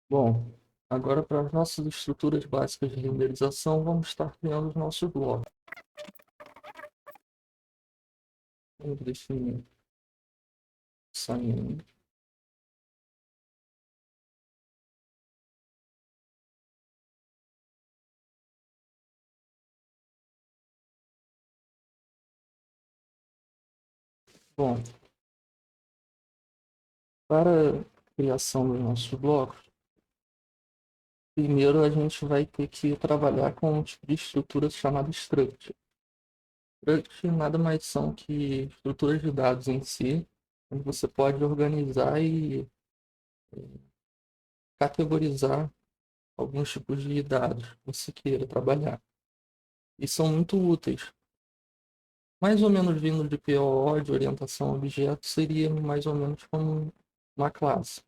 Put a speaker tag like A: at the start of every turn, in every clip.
A: Bom, agora para as nossas estruturas básicas de renderização, vamos estar criando os nossos blocos. Vamos definir saindo. Bom, para a criação dos nossos blocos, primeiro a gente vai ter que trabalhar com um tipo de estrutura chamada struct. Struct nada mais são que estruturas de dados em si, onde você pode organizar e categorizar alguns tipos de dados que você queira trabalhar. E são muito úteis. Mais ou menos vindo de POO, de orientação a objeto, seria mais ou menos como uma classe,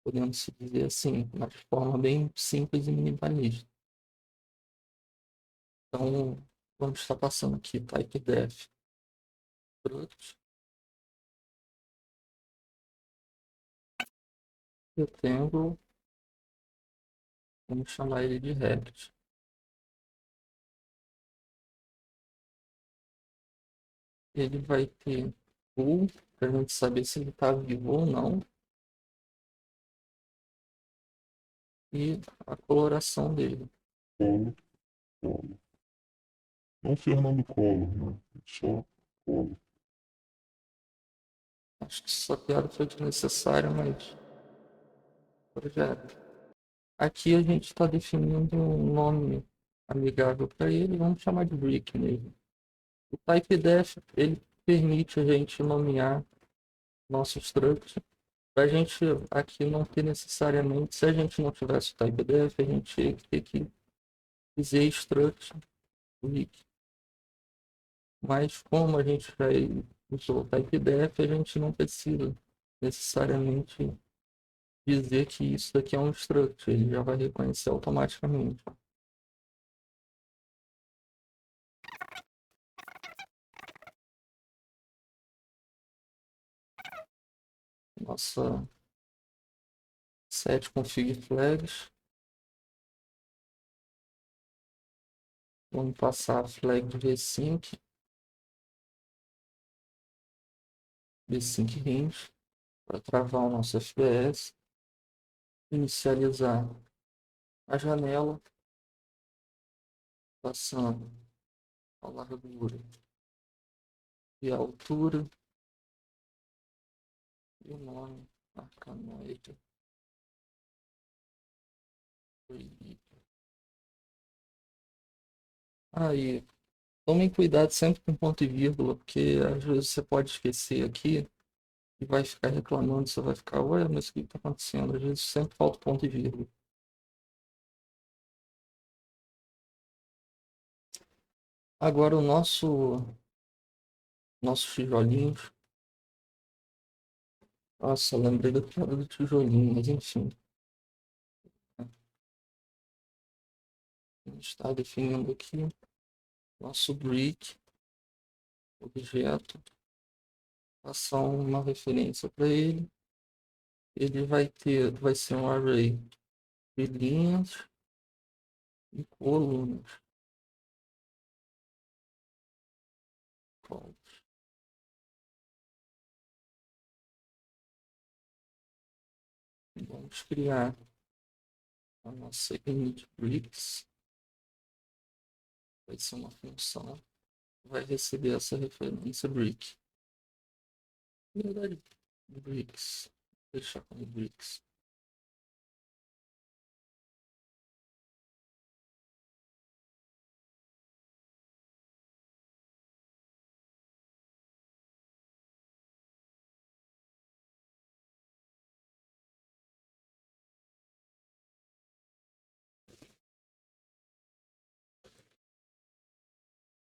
A: podendo se dizer assim, mas de forma bem simples e minimalista. Então, vamos estar passando aqui typedef struct, rectangle, vamos chamar ele de rect. Ele vai ter bool, para a gente saber se ele está vivo ou não, e a coloração dele.
B: Collor, Collor. Não Fernando Collor, né? Só Collor.
A: Acho que essa piada foi desnecessária, mas projeto. Aqui a gente está definindo um nome amigável para ele, vamos chamar de Brick mesmo. O typedef ele permite a gente nomear nosso struct. Para a gente aqui não ter necessariamente, se a gente não tivesse o typedef, a gente ia ter que dizer struct Brick. Mas como a gente já usou o typedef, a gente não precisa necessariamente dizer que isso daqui é um struct, ele já vai reconhecer automaticamente. Nossa set config flags. Vamos passar a flag de v sync range, para travar o nosso FPS. Inicializar a janela, passando a largura e a altura e o nome arcanoide. Aí, tomem cuidado sempre com ponto e vírgula, porque às vezes você pode esquecer aqui e vai ficar reclamando, você vai ficar, ué, mas o que está acontecendo? Às vezes sempre falta ponto e vírgula. Agora o nosso tijolinho. Nossa, lembrei da piada do tijolinho, mas enfim. A gente está definindo aqui nosso brick, objeto, passar uma referência para ele. Ele vai ser um array de linhas e colunas. Vamos criar a nossa init bricks. Vai ser uma função, vai receber essa referência brick. Na verdade, bricks. Vou deixar como bricks.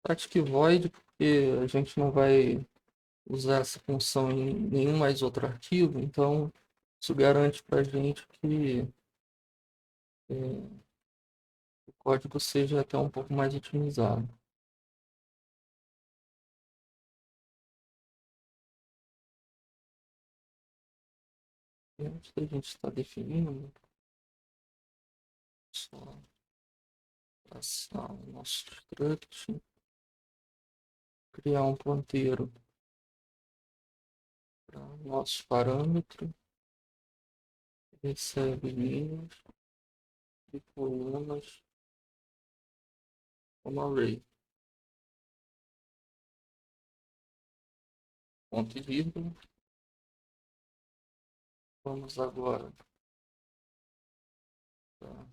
A: Static void, porque a gente não vai usar essa função em nenhum mais outro arquivo, então isso garante para a gente que o código seja até um pouco mais otimizado. E antes da gente estar definindo, só passar o nosso struct, criar um ponteiro para o nosso parâmetro, recebe linhas e colunas como array. Ponto e vírgula. Vamos agora para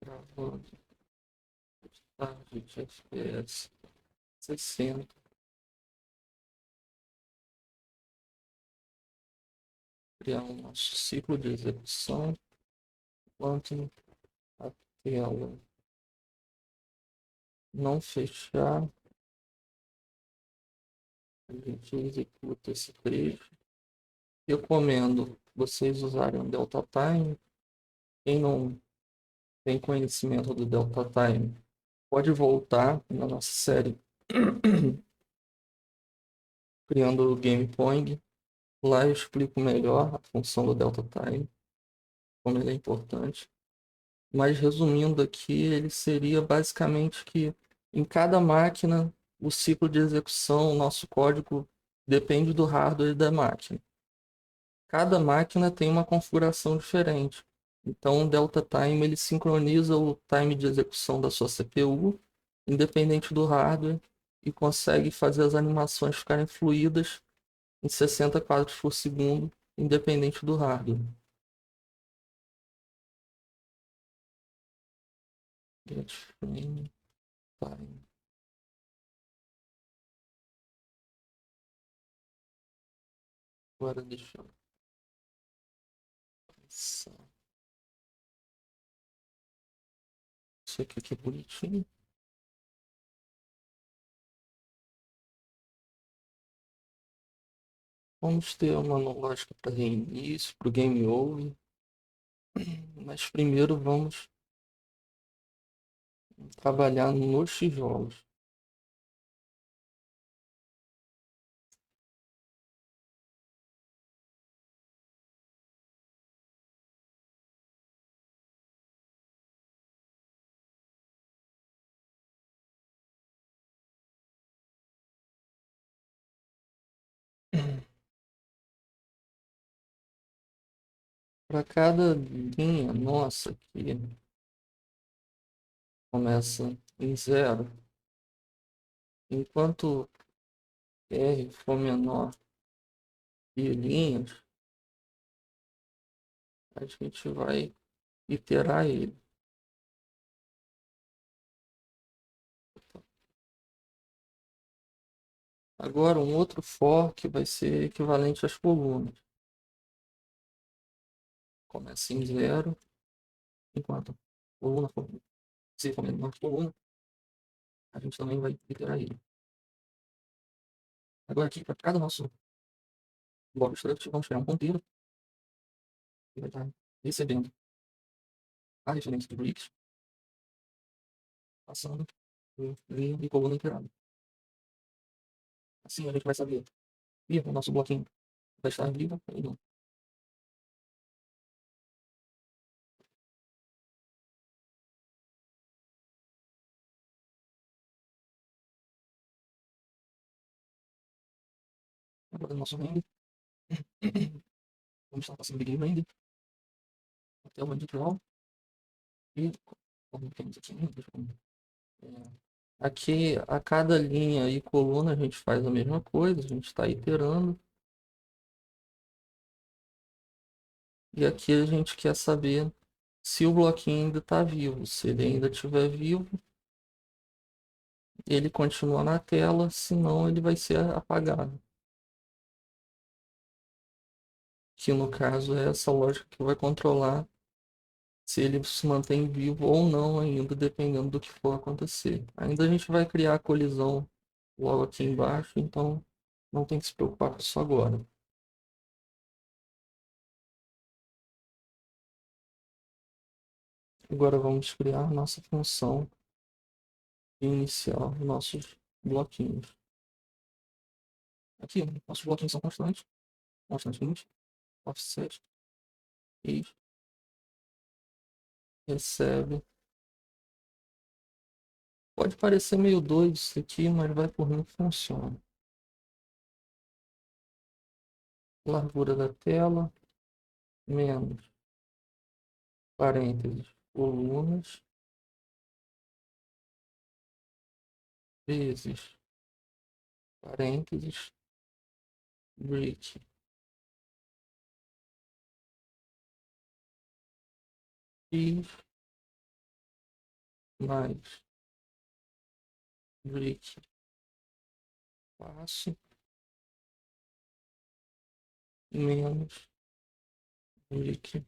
A: gravando target FPS 60. Criar um nosso ciclo de execução enquanto a tela não fechar, a gente executa esse trecho. Recomendo vocês usarem o Delta Time. Quem não tem conhecimento do Delta Time, pode voltar na nossa série criando o Game Point. Lá eu explico melhor a função do Delta Time, como ele é importante. Mas resumindo aqui, ele seria basicamente que em cada máquina o ciclo de execução, o nosso código depende do hardware da máquina. Cada máquina tem uma configuração diferente. Então, o Delta Time ele sincroniza o time de execução da sua CPU, independente do hardware, e consegue fazer as animações ficarem fluídas em 60 quadros por segundo, independente do hardware. Get frame time. Agora deixa eu pensar. Isso aqui é bonitinho. Vamos ter uma lógica para reinício, para o game over. Mas primeiro vamos trabalhar nos tijolos. Para cada linha nossa aqui, começa em zero. Enquanto R for menor que linhas, a gente vai iterar ele. Agora, um outro for que vai ser equivalente às colunas. Começa em zero, enquanto coluna for, se for menor que coluna, a gente também vai iterar ele. Agora aqui, para cada nosso bloco struct, vamos criar um ponteiro que vai estar recebendo a referência de bricks, passando por linha e coluna iterada. Assim a gente vai saber se o nosso bloquinho vai estar vivo ou não. Agora no nosso render, vamos estar passando begin render até o end draw. E como temos aqui, deixa eu, aqui a cada linha e coluna a gente faz a mesma coisa, a gente está iterando. E aqui a gente quer saber se o bloquinho ainda está vivo. Se ele ainda estiver vivo, ele continua na tela, senão ele vai ser apagado. Que no caso é essa lógica que vai controlar se ele se mantém vivo ou não ainda, dependendo do que for acontecer. Ainda a gente vai criar a colisão logo aqui embaixo, então não tem que se preocupar com isso agora. Agora vamos criar nossa função de iniciar nossos bloquinhos. Aqui, nossos bloquinhos são constantes. constante int, offset, x, recebe. Pode parecer meio doido isso aqui, mas vai por mim que funciona. Largura da tela, menos, parênteses, colunas, vezes, parênteses, break. X mais break passo menos break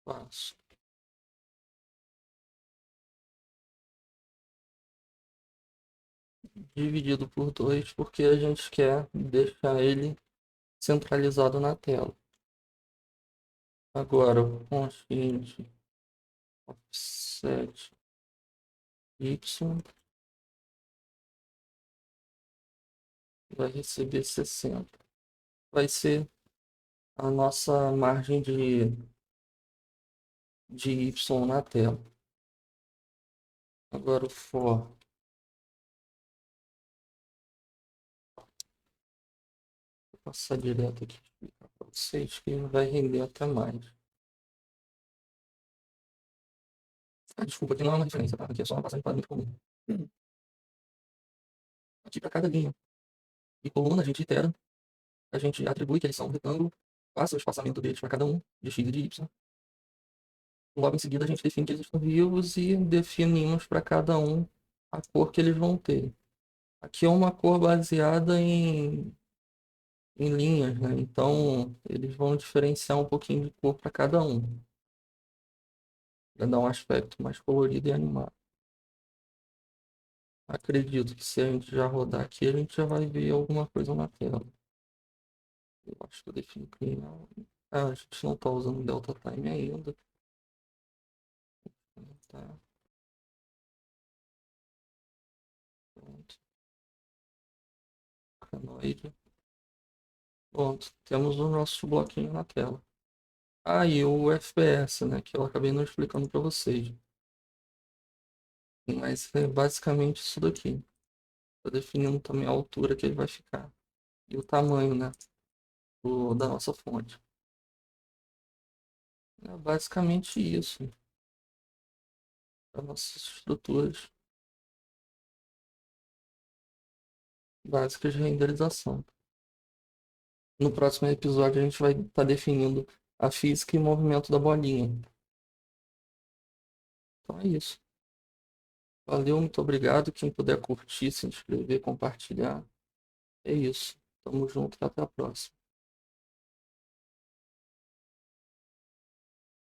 A: passo. Dividido por 2 porque a gente quer deixar ele centralizado na tela. Agora o constante offset y vai receber 60. Vai ser a nossa margem de y na tela. Agora o for vou passar direto aqui explicar para vocês que vai render até mais. Desculpa, aqui não é uma referência, tá? Aqui é só uma passagem de parâmetro comum. Aqui para cada linha e coluna a gente itera, a gente atribui que eles são um retângulo, passa o espaçamento deles para cada um, de x e de y. Logo em seguida a gente define que eles estão vivos e definimos para cada um a cor que eles vão ter. Aqui é uma cor baseada em linhas, né? Então eles vão diferenciar um pouquinho de cor para cada um, para dar um aspecto mais colorido e animado. Acredito que se a gente já rodar aqui, a gente já vai ver alguma coisa na tela. Eu acho que eu defino clean. Ah, a gente não está usando delta time ainda. Tá. Pronto. Canoide. Pronto. Temos o nosso bloquinho na tela. Ah, e o FPS, né? Que eu acabei não explicando para vocês. Mas é basicamente isso daqui. Estou definindo também a altura que ele vai ficar. E o tamanho, né? Da nossa fonte. É basicamente isso. As nossas estruturas básicas de renderização. No próximo episódio a gente vai estar definindo a física e movimento da bolinha. Então é isso. Valeu, muito obrigado. Quem puder curtir, se inscrever, compartilhar. É isso. Tamo junto e até a próxima.